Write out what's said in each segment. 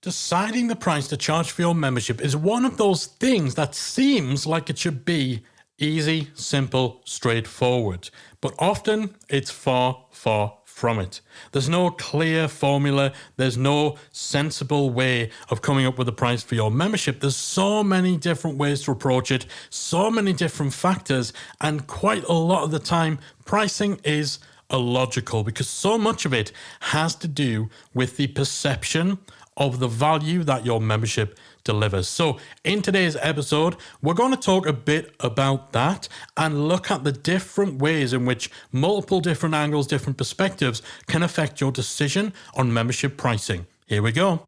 Deciding the price to charge for your membership is one of those things that seems like it should be easy, simple, straightforward. But often it's far, far from it. There's no clear formula. There's no sensible way of coming up with a price for your membership. There's so many different ways to approach it, so many different factors, and quite a lot of the time, pricing is illogical because so much of it has to do with the perception of the value that your membership delivers. So in today's episode, we're going to talk a bit about that and look at the different ways in which multiple different angles, different perspectives can affect your decision on membership pricing. Here we go.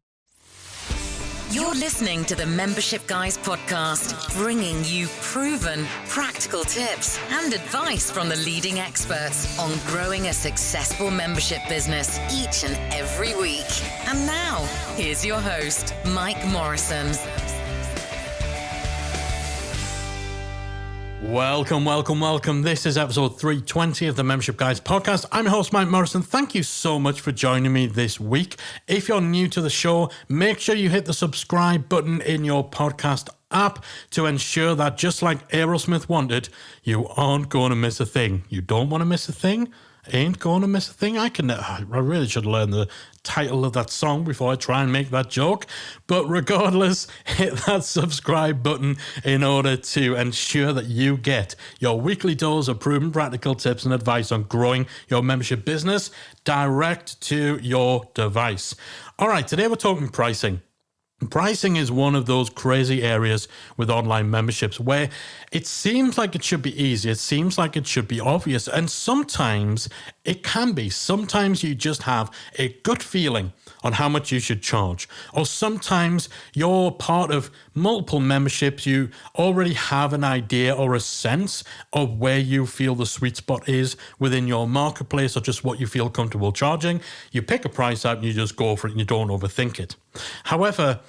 You're listening to the Membership Guys podcast, bringing you proven, practical tips and advice from the leading experts on growing a successful membership business each and every week. And now, here's your host, Mike Morrison. Welcome. This is episode 320 of the Membership Guys podcast. I'm your host, Mike Morrison. Thank you so much for joining me this week. If you're new to the show, make sure you hit the subscribe button in your podcast app to ensure that, just like Aerosmith wanted, you aren't going to miss a thing. You don't want to miss a thing? Ain't going to miss a thing. I really should learn the title of that song before I try and make that joke. But regardless, hit that subscribe button in order to ensure that you get your weekly dose of proven practical tips and advice on growing your membership business direct to your device. All right, today we're talking pricing. Pricing is one of those crazy areas with online memberships where it seems like it should be easy. It seems like it should be obvious. And sometimes it can be. Sometimes you just have a gut feeling on how much you should charge. Or sometimes you're part of multiple memberships. You already have an idea or a sense of where you feel the sweet spot is within your marketplace or just what you feel comfortable charging. You pick a price out and you just go for it and you don't overthink it. However,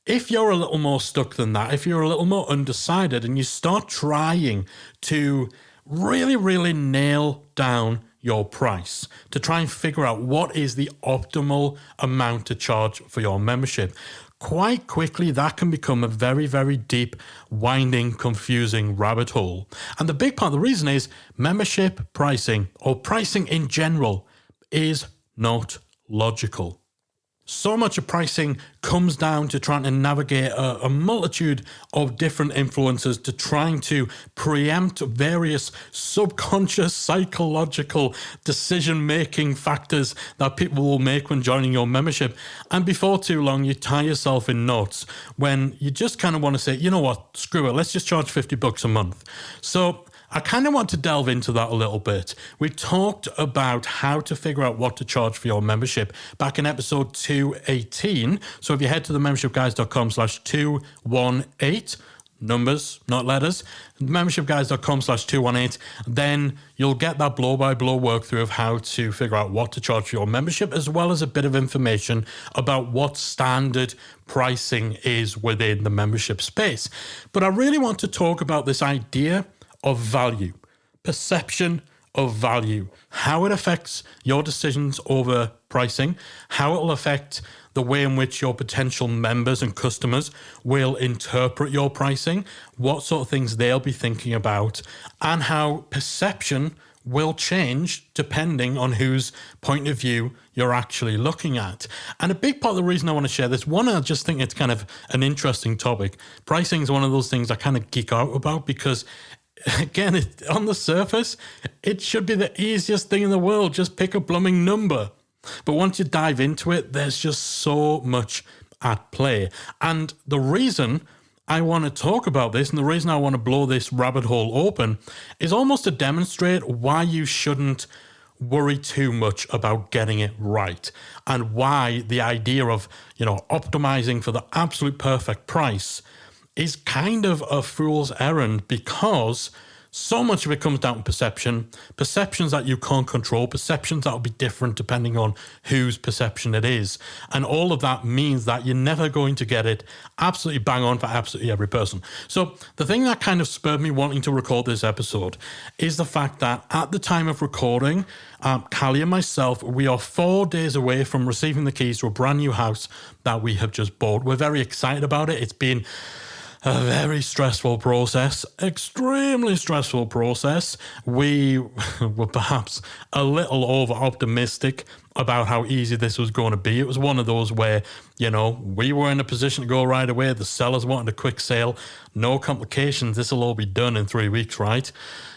if you're a little more stuck than that, if you're a little more undecided and you start trying to really nail down your price to try and figure out what is the optimal amount to charge for your membership, quite quickly that can become a very, very deep, winding, confusing rabbit hole. And the big part of the reason is membership pricing, or pricing in general, is not logical. So much of pricing comes down to trying to navigate a multitude of different influences to trying to preempt various subconscious psychological decision-making factors that people will make when joining your membership. And before too long, you tie yourself in knots when you just kind of want to say, you know what, screw it, let's just charge $50 a month. So I kind of want to delve into that a little bit. We talked about how to figure out what to charge for your membership back in episode 218. So if you head to themembershipguys.com/218, numbers, not letters, membershipguys.com/218, then you'll get that blow-by-blow workthrough of how to figure out what to charge for your membership, as well as a bit of information about what standard pricing is within the membership space. But I really want to talk about this idea of value, perception of value, how it affects your decisions over pricing, how it will affect the way in which your potential members and customers will interpret your pricing, what sort of things they'll be thinking about, and how perception will change depending on whose point of view you're actually looking at. And a big part of the reason I want to share this, one, I just think it's kind of an interesting topic. Pricing is one of those things I kind of geek out about because, again, on the surface, it should be the easiest thing in the world. Just pick a blooming number. But once you dive into it, there's just so much at play. And the reason I want to talk about this and the reason I want to blow this rabbit hole open is almost to demonstrate why you shouldn't worry too much about getting it right, and why the idea of, optimizing for the absolute perfect price is kind of a fool's errand, because so much of it comes down to perceptions that you can't control, perceptions that will be different depending on whose perception it is. And all of that means that you're never going to get it absolutely bang on for absolutely every person. So the thing that kind of spurred me wanting to record this episode is the fact that at the time of recording, Callie and myself, we are 4 days away from receiving the keys to a brand new house that we have just bought. We're very excited about it. It's been a very stressful process, extremely stressful process. We were perhaps a little over optimistic about how easy this was going to be. It was one of those where, we were in a position to go right away. The sellers wanted a quick sale, no complications. This will all be done in 3 weeks, right?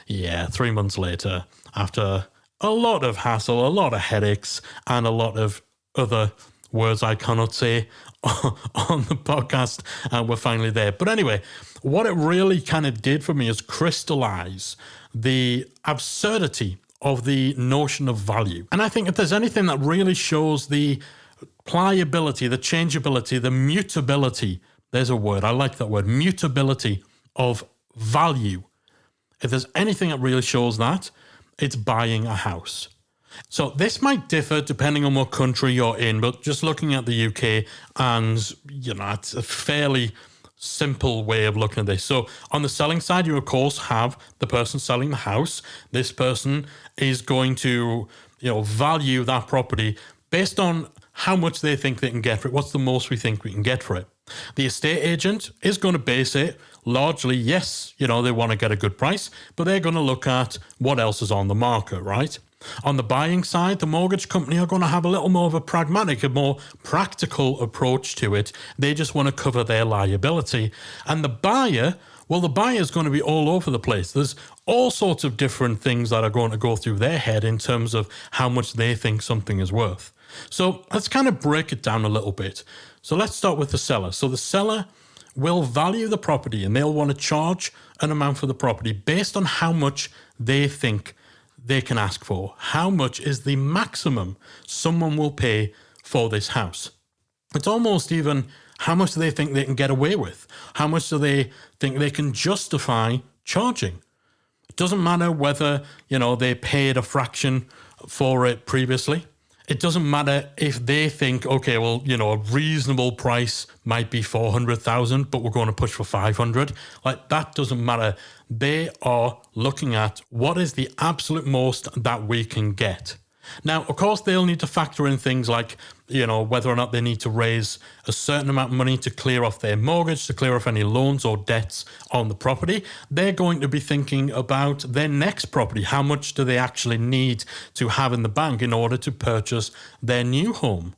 Yeah, 3 months later, after a lot of hassle, a lot of headaches, and a lot of other words I cannot say on the podcast, and we're finally there. But anyway, what it really kind of did for me is crystallize the absurdity of the notion of value. And I think if there's anything that really shows the pliability, the changeability, the mutability, there's a word, I like that word, mutability of value. If there's anything that really shows that, it's buying a house. So this might differ depending on what country you're in, but just looking at the UK, and it's a fairly simple way of looking at this. So on the selling side, you of course have the person selling the house. This person is going to value that property based on how much they think they can get for it. What's the most we think we can get for it? The estate agent is going to base it largely, yes, they want to get a good price, but they're going to look at what else is on the market, right? On the buying side, the mortgage company are going to have a little more of a pragmatic, a more practical approach to it. They just want to cover their liability. And the buyer, well, the buyer is going to be all over the place. There's all sorts of different things that are going to go through their head in terms of how much they think something is worth. So let's kind of break it down a little bit. So let's start with the seller. So the seller will value the property and they'll want to charge an amount for the property based on how much they think they can ask for. How much is the maximum someone will pay for this house? It's almost even how much do they think they can get away with? How much do they think they can justify charging? It doesn't matter whether, they paid a fraction for it previously. It doesn't matter if they think, okay, well, a reasonable price might be 400,000, but we're going to push for 500. Like, that doesn't matter. They are looking at what is the absolute most that we can get. Now, of course, they'll need to factor in things like, whether or not they need to raise a certain amount of money to clear off their mortgage, to clear off any loans or debts on the property. They're going to be thinking about their next property. How much do they actually need to have in the bank in order to purchase their new home?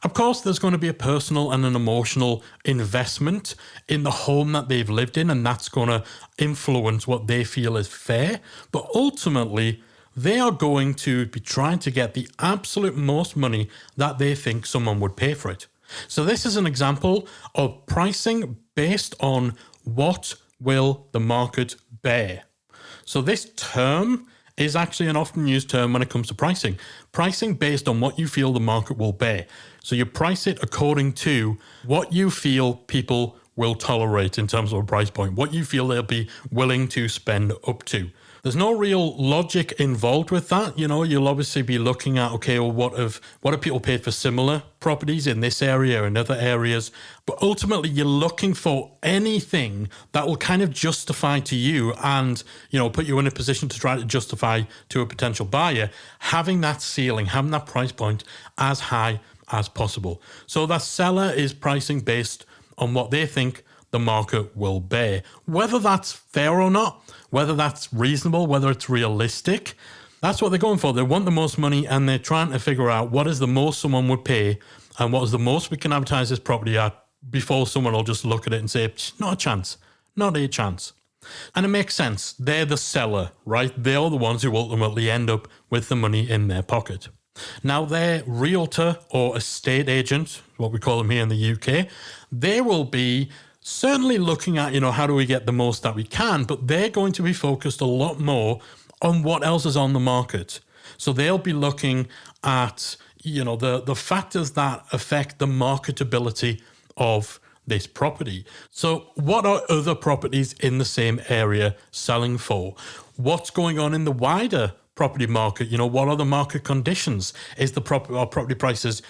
Of course, there's going to be a personal and an emotional investment in the home that they've lived in, and that's going to influence what they feel is fair. But ultimately, they are going to be trying to get the absolute most money that they think someone would pay for it. So this is an example of pricing based on what will the market bear. So this term is actually an often used term when it comes to pricing. Pricing based on what you feel the market will bear. So you price it according to what you feel people will tolerate in terms of a price point, what you feel they'll be willing to spend up to. There's no real logic involved with that. You'll obviously be looking at, okay, well, what have people paid for similar properties in this area or in other areas? But ultimately, you're looking for anything that will kind of justify to you and, put you in a position to try to justify to a potential buyer, having that ceiling, having that price point as high as possible. So that seller is pricing based on what they think the market will bear. Whether that's fair or not, whether that's reasonable, whether it's realistic, that's what they're going for. They want the most money and they're trying to figure out what is the most someone would pay and what is the most we can advertise this property at before someone will just look at it and say, not a chance, not a chance. And it makes sense. They're the seller, right? They're the ones who ultimately end up with the money in their pocket. Now, their realtor or estate agent, what we call them here in the UK, they will be certainly looking at, how do we get the most that we can, but they're going to be focused a lot more on what else is on the market. So they'll be looking at, the factors that affect the marketability of this property. So what are other properties in the same area selling for? What's going on in the wider property market? What are the market conditions? Are property prices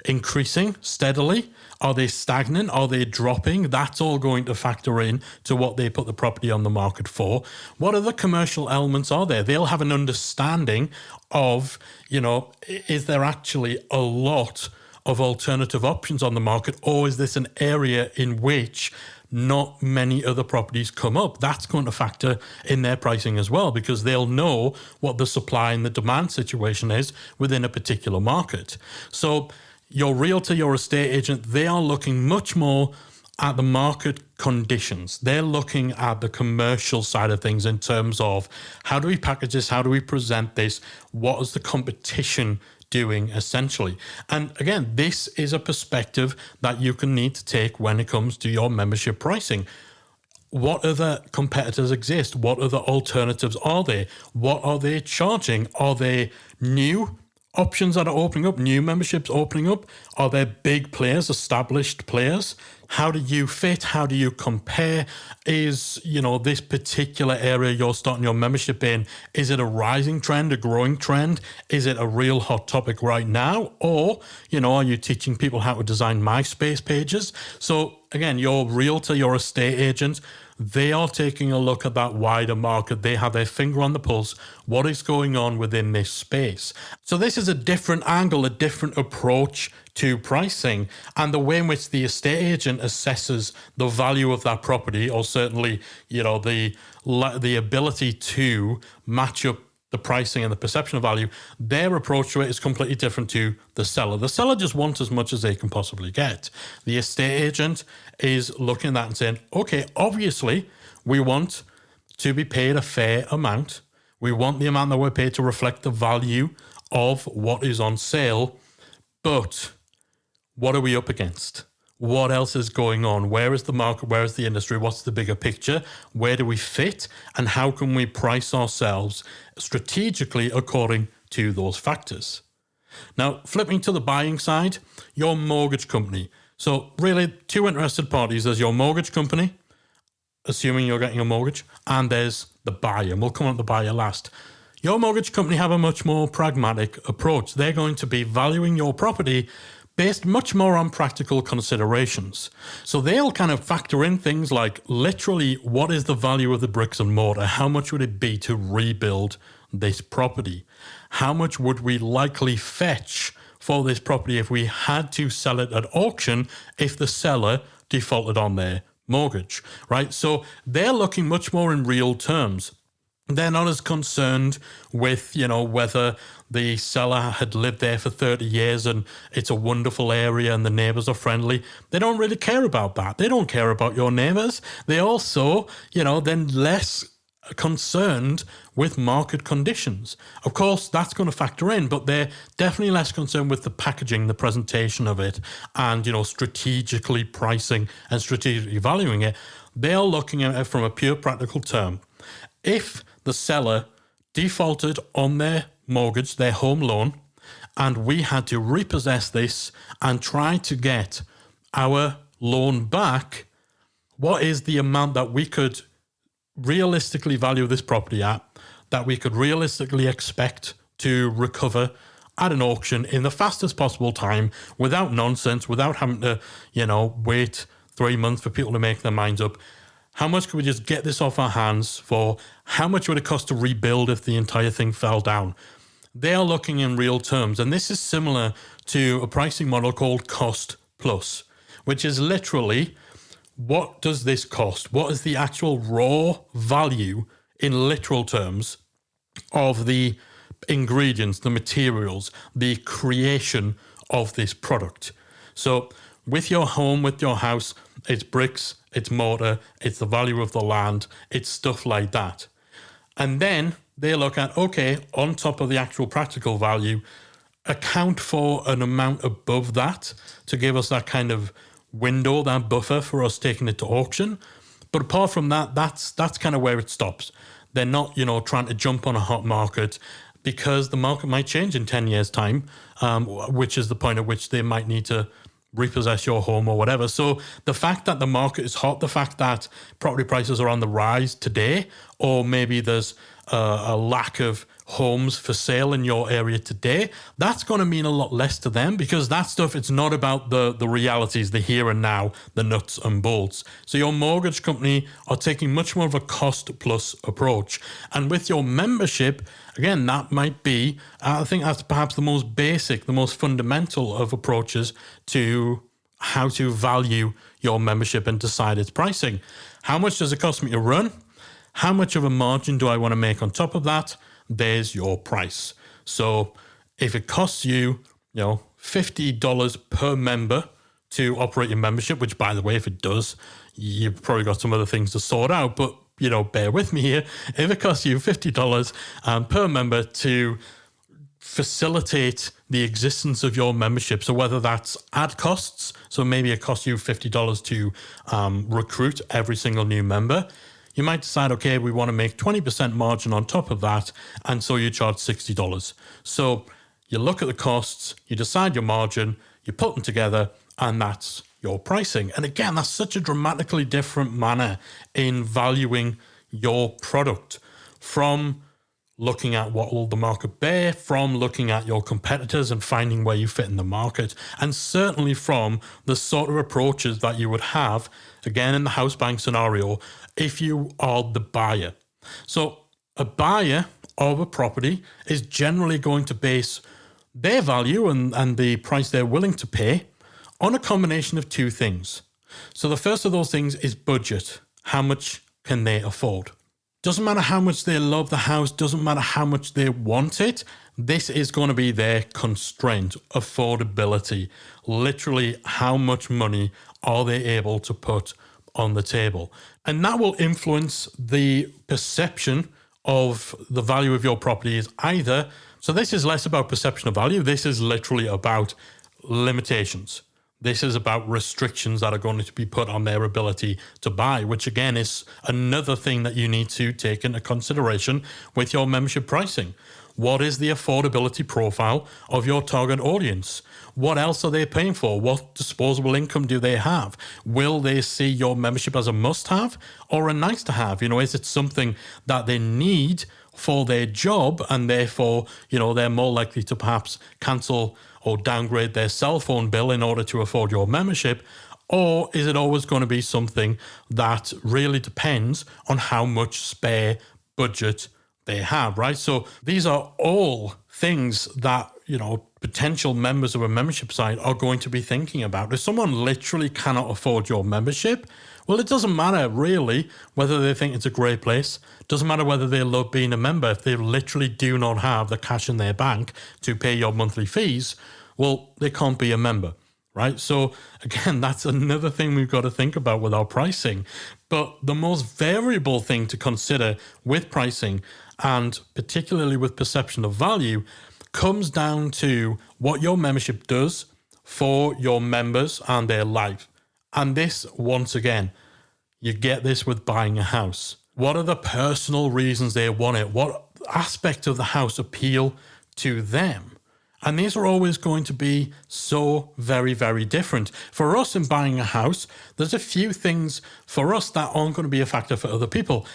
increasing steadily? Are they stagnant? Are they dropping? That's all going to factor in to what they put the property on the market for. What other commercial elements are there? They'll have an understanding of, is there actually a lot of alternative options on the market, or is this an area in which not many other properties come up? That's going to factor in their pricing as well, because they'll know what the supply and the demand situation is within a particular market. So your realtor, your estate agent, they are looking much more at the market conditions. They're looking at the commercial side of things in terms of how do we package this? How do we present this? What is the competition doing, essentially? And again, this is a perspective that you can need to take when it comes to your membership pricing. What other competitors exist? What other alternatives are there? What are they charging? Are they new options that are opening up, new memberships opening up? Are there big players, established players? How do you fit? How do you compare? Is, this particular area you're starting your membership in, is it a rising trend, a growing trend? Is it a real hot topic right now? Or, are you teaching people how to design MySpace pages? So again, your realtor, your estate agent, they are taking a look at that wider market. They have their finger on the pulse. What is going on within this space? So this is a different angle, a different approach to pricing, and the way in which the estate agent assesses the value of that property, or certainly, the ability to match up the pricing and the perception of value. Their approach to it is completely different to the seller. The seller just wants as much as they can possibly get. The estate agent is looking at that and saying, okay, obviously we want to be paid a fair amount. We want the amount that we're paid to reflect the value of what is on sale. But what are we up against? What else is going on? Where is the market? Where is the industry? What's the bigger picture? Where do we fit? And how can we price ourselves strategically according to those factors? Now, flipping to the buying side, your mortgage company. So really, two interested parties. There's your mortgage company, assuming you're getting a mortgage, and there's the buyer. And we'll come on to the buyer last. Your mortgage company have a much more pragmatic approach. They're going to be valuing your property based much more on practical considerations. So they'll kind of factor in things like, literally, what is the value of the bricks and mortar? How much would it be to rebuild this property? How much would we likely fetch for this property if we had to sell it at auction if the seller defaulted on their mortgage, right? So they're looking much more in real terms. They're not as concerned with, whether the seller had lived there for 30 years and it's a wonderful area and the neighbors are friendly. They don't really care about that. They don't care about your neighbors. They also, then less concerned with market conditions. Of course, that's going to factor in, but they're definitely less concerned with the packaging, the presentation of it, and, strategically pricing and strategically valuing it. They're looking at it from a pure practical term. If the seller defaulted on their mortgage, their home loan, and we had to repossess this and try to get our loan back, what is the amount that we could realistically value this property at, that we could realistically expect to recover at an auction in the fastest possible time, without nonsense, without having to, wait 3 months for people to make their minds up? How much could we just get this off our hands for? How much would it cost to rebuild if the entire thing fell down? They are looking in real terms. And this is similar to a pricing model called cost plus, which is literally, what does this cost? What is the actual raw value in literal terms of the ingredients, the materials, the creation of this product? So with your home, with your house, it's bricks, it's mortar, it's the value of the land, it's stuff like that. And then they look at, okay, on top of the actual practical value, account for an amount above that to give us that kind of window, that buffer for us taking it to auction. But apart from that, that's kind of where it stops. They're not, trying to jump on a hot market, because the market might change in 10 years' time, which is the point at which they might need to repossess your home or whatever. So the fact that the market is hot, the fact that property prices are on the rise today, or maybe there's a lack of homes for sale in your area today, that's going to mean a lot less to them, because that stuff, it's not about the realities, the here and now, the nuts and bolts. So your mortgage company are taking much more of a cost plus approach. And with your membership, again, that might be, I think that's perhaps the most basic, the most fundamental of approaches to how to value your membership and decide its pricing. How much does it cost me to run? How much of a margin do I want to make on top of that? There's your price. So if it costs you, $50 per member to operate your membership, which, by the way, if it does, you've probably got some other things to sort out, but, bear with me here. If it costs you $50 per member to facilitate the existence of your membership, so whether that's ad costs, so maybe it costs you $50 to recruit every single new member, you might decide, okay, we want to make 20% margin on top of that, and so you charge $60. So you look at the costs, you decide your margin, you put them together, and that's your pricing. And again, that's such a dramatically different manner in valuing your product, from looking at what will the market bear, from looking at your competitors and finding where you fit in the market, and certainly from the sort of approaches that you would have, again, in the house buying scenario, if you are the buyer. So a buyer of a property is generally going to base their value and the price they're willing to pay on a combination of two things. So the first of those things is budget. How much can they afford? Doesn't matter how much they love the house, doesn't matter how much they want it. This is going to be their constraint, affordability. Literally, how much money are they able to put on the table? And that will influence the perception of the value of your property is either. So this is less about perception of value. This is literally about limitations. This is about restrictions that are going to be put on their ability to buy, which again is another thing that you need to take into consideration with your membership pricing. What is the affordability profile of your target audience? What else are they paying for? What disposable income do they have? Will they see your membership as a must-have or a nice-to-have? Is it something that they need for their job, and therefore, they're more likely to perhaps cancel or downgrade their cell phone bill in order to afford your membership? Or is it always going to be something that really depends on how much spare budget they have, right? So these are all things that, potential members of a membership site are going to be thinking about. If someone literally cannot afford your membership, well, it doesn't matter really whether they think it's a great place. It doesn't matter whether they love being a member. If they literally do not have the cash in their bank to pay your monthly fees, well, they can't be a member, right? So again, that's another thing we've got to think about with our pricing. But the most variable thing to consider with pricing, and particularly with perception of value, comes down to what your membership does for your members and their life. And this, once again, you get this with buying a house. What are the personal reasons they want it? What aspects of the house appeal to them? And these are always going to be so very, very different. For us in buying a house, there's a few things for us that aren't going to be a factor for other people.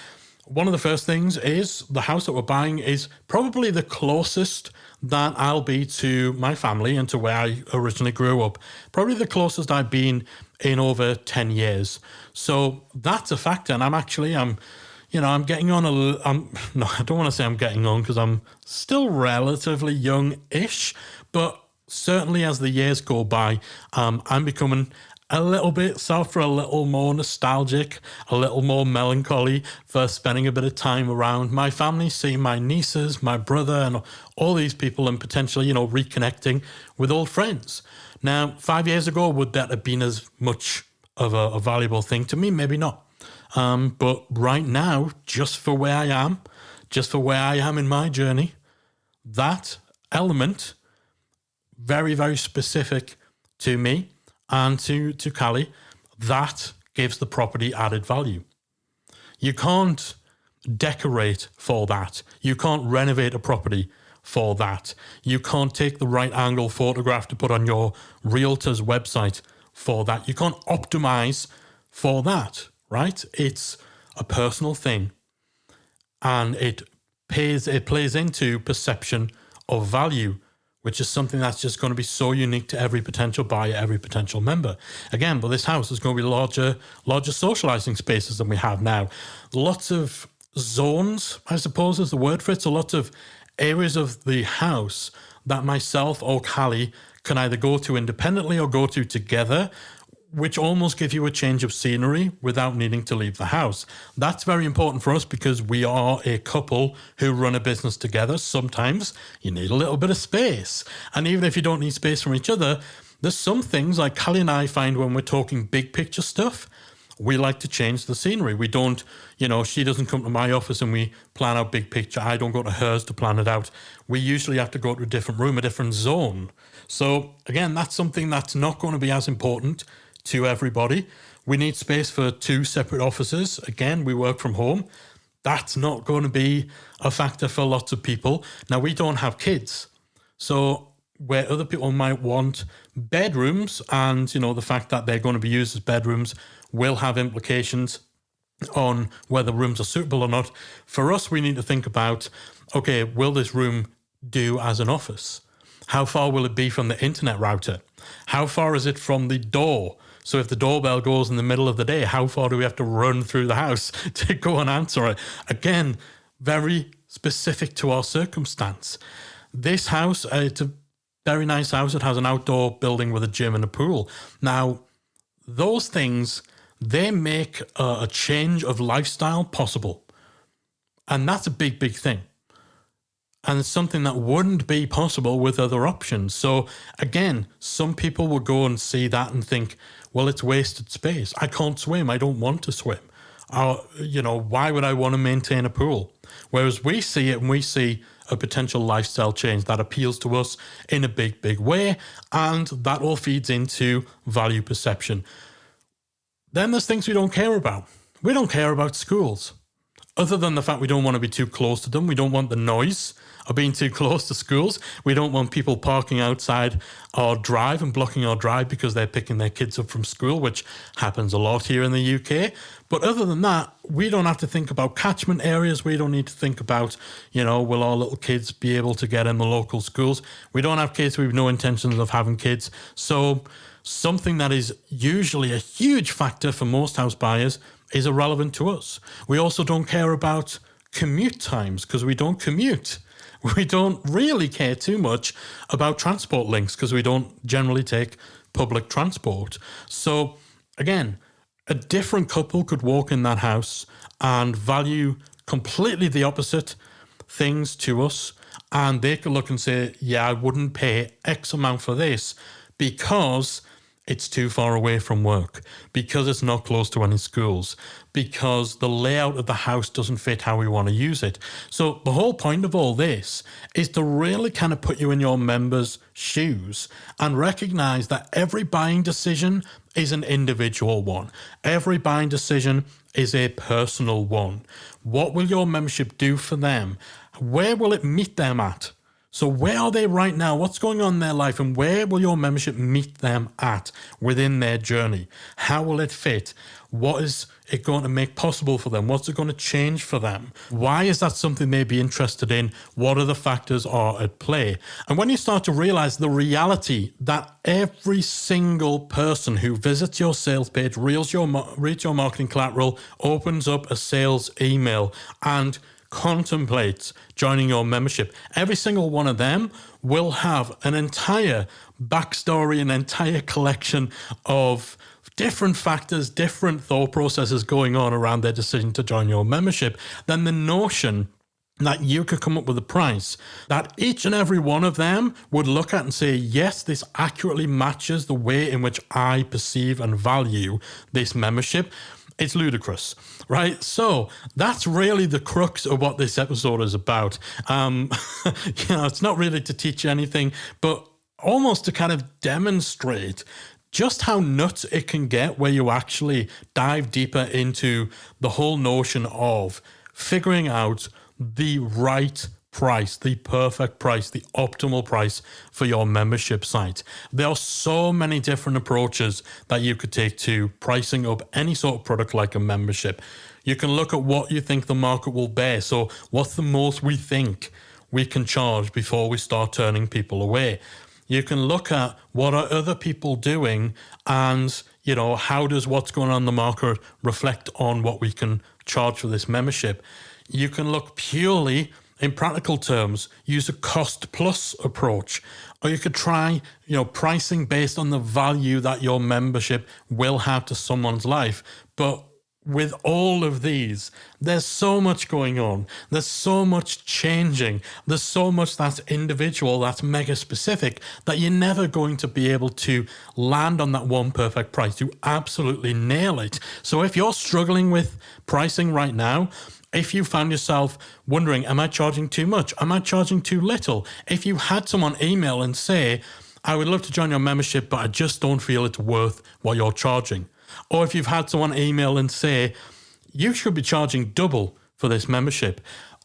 One of the first things is the house that we're buying is probably the closest that I'll be to my family and to where I originally grew up. Probably the closest I've been in over 10 years. So that's a factor. And I'm getting on no, I don't want to say I'm getting on, because I'm still relatively young-ish, but certainly as the years go by, I'm becoming a little bit softer, a little more nostalgic, a little more melancholy for spending a bit of time around my family, seeing my nieces, my brother, and all these people, and potentially, reconnecting with old friends. Now, 5 years ago, would that have been as much of a valuable thing to me? Maybe not. But right now, just for where I am in my journey, that element, very, very specific to me and to Callie, that gives the property added value. You can't decorate for that. You can't renovate a property for that. You can't take the right angle photograph to put on your realtor's website for that. You can't optimize for that, right? It's a personal thing, and it plays into perception of value, which is something that's just going to be so unique to every potential buyer, every potential member. Again, but this house is going to be larger socializing spaces than we have now. Lots of zones, I suppose is the word for it. So lots of areas of the house that myself or Callie can either go to independently or go to together, which almost give you a change of scenery without needing to leave the house. That's very important for us because we are a couple who run a business together. Sometimes you need a little bit of space. And even if you don't need space from each other, there's some things like Callie and I find when we're talking big picture stuff, we like to change the scenery. We don't, she doesn't come to my office and we plan out big picture. I don't go to hers to plan it out. We usually have to go to a different room, a different zone. So again, that's something that's not going to be as important to everybody. We need space for 2 separate offices. Again, we work from home. That's not going to be a factor for lots of people. Now, we don't have kids. So where other people might want bedrooms and, the fact that they're going to be used as bedrooms will have implications on whether rooms are suitable or not. For us, we need to think about, okay, will this room do as an office? How far will it be from the internet router? How far is it from the door? So if the doorbell goes in the middle of the day, how far do we have to run through the house to go and answer it? Again, very specific to our circumstance. This house, it's a very nice house. It has an outdoor building with a gym and a pool. Now, those things, they make a change of lifestyle possible. And that's a big, big thing. And it's something that wouldn't be possible with other options. So again, some people will go and see that and think, well, it's wasted space. I can't swim. I don't want to swim. Why would I want to maintain a pool? Whereas we see it and we see a potential lifestyle change that appeals to us in a big, big way. And that all feeds into value perception. Then there's things we don't care about. We don't care about schools. Other than the fact we don't want to be too close to them. We don't want the noise of being too close to schools. We don't want people parking outside our drive and blocking our drive because they're picking their kids up from school, which happens a lot here in the UK. But other than that, we don't have to think about catchment areas. We don't need to think about, will our little kids be able to get in the local schools? We don't have kids. We have no intentions of having kids. So something that is usually a huge factor for most house buyers is irrelevant to us. We also don't care about commute times because we don't commute. We don't really care too much about transport links because we don't generally take public transport. So again, a different couple could walk in that house and value completely the opposite things to us. And they could look and say, yeah, I wouldn't pay X amount for this because it's too far away from work, because it's not close to any schools, because the layout of the house doesn't fit how we want to use it. So the whole point of all this is to really kind of put you in your members' shoes and recognize that every buying decision is an individual one. Every buying decision is a personal one. What will your membership do for them? Where will it meet them at? So where are they right now? What's going on in their life? And where will your membership meet them at within their journey? How will it fit? What is it going to make possible for them? What's it going to change for them? Why is that something they'd be interested in? What other factors are at play? And when you start to realize the reality that every single person who visits your sales page, reads your marketing collateral, opens up a sales email and contemplates joining your membership, every single one of them will have an entire backstory, an entire collection of different factors, different thought processes going on around their decision to join your membership. Then the notion that you could come up with a price that each and every one of them would look at and say, yes, this accurately matches the way in which I perceive and value this membership. It's ludicrous, right? So that's really the crux of what this episode is about. It's not really to teach you anything, but almost to kind of demonstrate just how nuts it can get where you actually dive deeper into the whole notion of figuring out the right price, the perfect price, the optimal price for your membership site. There are so many different approaches that you could take to pricing up any sort of product like a membership. You can look at what you think the market will bear. So what's the most we think we can charge before we start turning people away? You can look at what are other people doing and, how does what's going on in the market reflect on what we can charge for this membership? You can look purely in practical terms, use a cost plus approach, or you could try, pricing based on the value that your membership will have to someone's life. But with all of these, there's so much going on. There's so much changing. There's so much that's individual, that's mega specific, that you're never going to be able to land on that one perfect price to absolutely nail it. So if you're struggling with pricing right now, if you found yourself wondering, am I charging too much? Am I charging too little? If you had someone email and say, I would love to join your membership, but I just don't feel it's worth what you're charging. Or if you've had someone email and say, you should be charging double for this membership.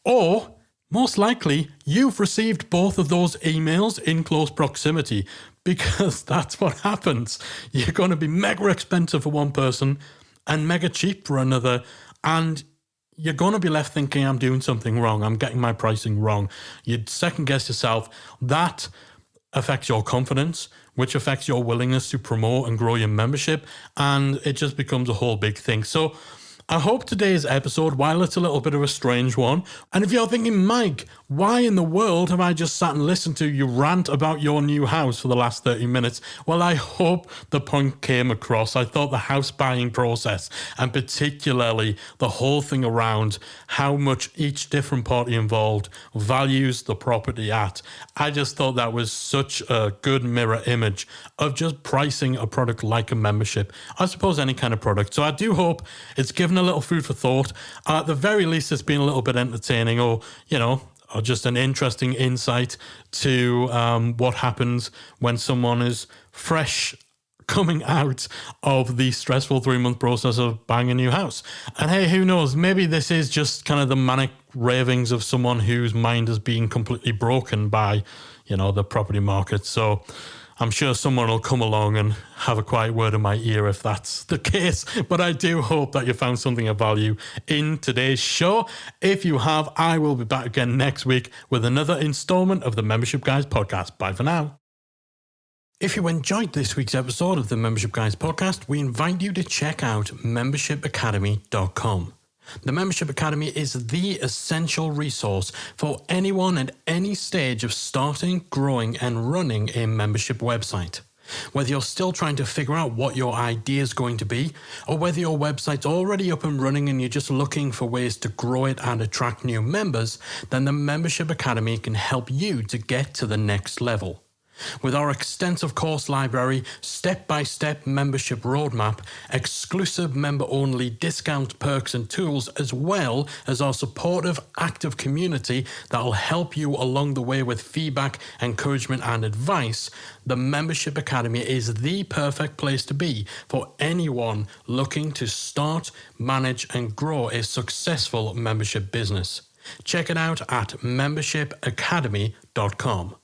Or most likely, you've received both of those emails in close proximity, because that's what happens. You're going to be mega expensive for one person and mega cheap for another. And you're going to be left thinking, I'm doing something wrong. I'm getting my pricing wrong. You'd second guess yourself. That affects your confidence, which affects your willingness to promote and grow your membership. And it just becomes a whole big thing. So I hope today's episode, while it's a little bit of a strange one, and if you're thinking, Mike, why in the world have I just sat and listened to you rant about your new house for the last 30 minutes? Well, I hope the point came across. I thought the house buying process, and particularly the whole thing around how much each different party involved values the property at, I just thought that was such a good mirror image of just pricing a product like a membership. I suppose any kind of product. So I do hope it's given a little food for thought. At the very least, it's been a little bit entertaining, or just an interesting insight to what happens when someone is fresh coming out of the stressful 3-month process of buying a new house. And hey, who knows, maybe this is just kind of the manic ravings of someone whose mind is being completely broken by, the property market. So I'm sure someone will come along and have a quiet word in my ear if that's the case. But I do hope that you found something of value in today's show. If you have, I will be back again next week with another installment of the Membership Guys podcast. Bye for now. If you enjoyed this week's episode of the Membership Guys podcast, we invite you to check out membershipacademy.com. The Membership Academy is the essential resource for anyone at any stage of starting, growing, and running a membership website. Whether you're still trying to figure out what your idea is going to be, or whether your website's already up and running and you're just looking for ways to grow it and attract new members, then the Membership Academy can help you to get to the next level. With our extensive course library, step-by-step membership roadmap, exclusive member-only discount perks and tools, as well as our supportive, active community that will help you along the way with feedback, encouragement and advice, the Membership Academy is the perfect place to be for anyone looking to start, manage and grow a successful membership business. Check it out at membershipacademy.com.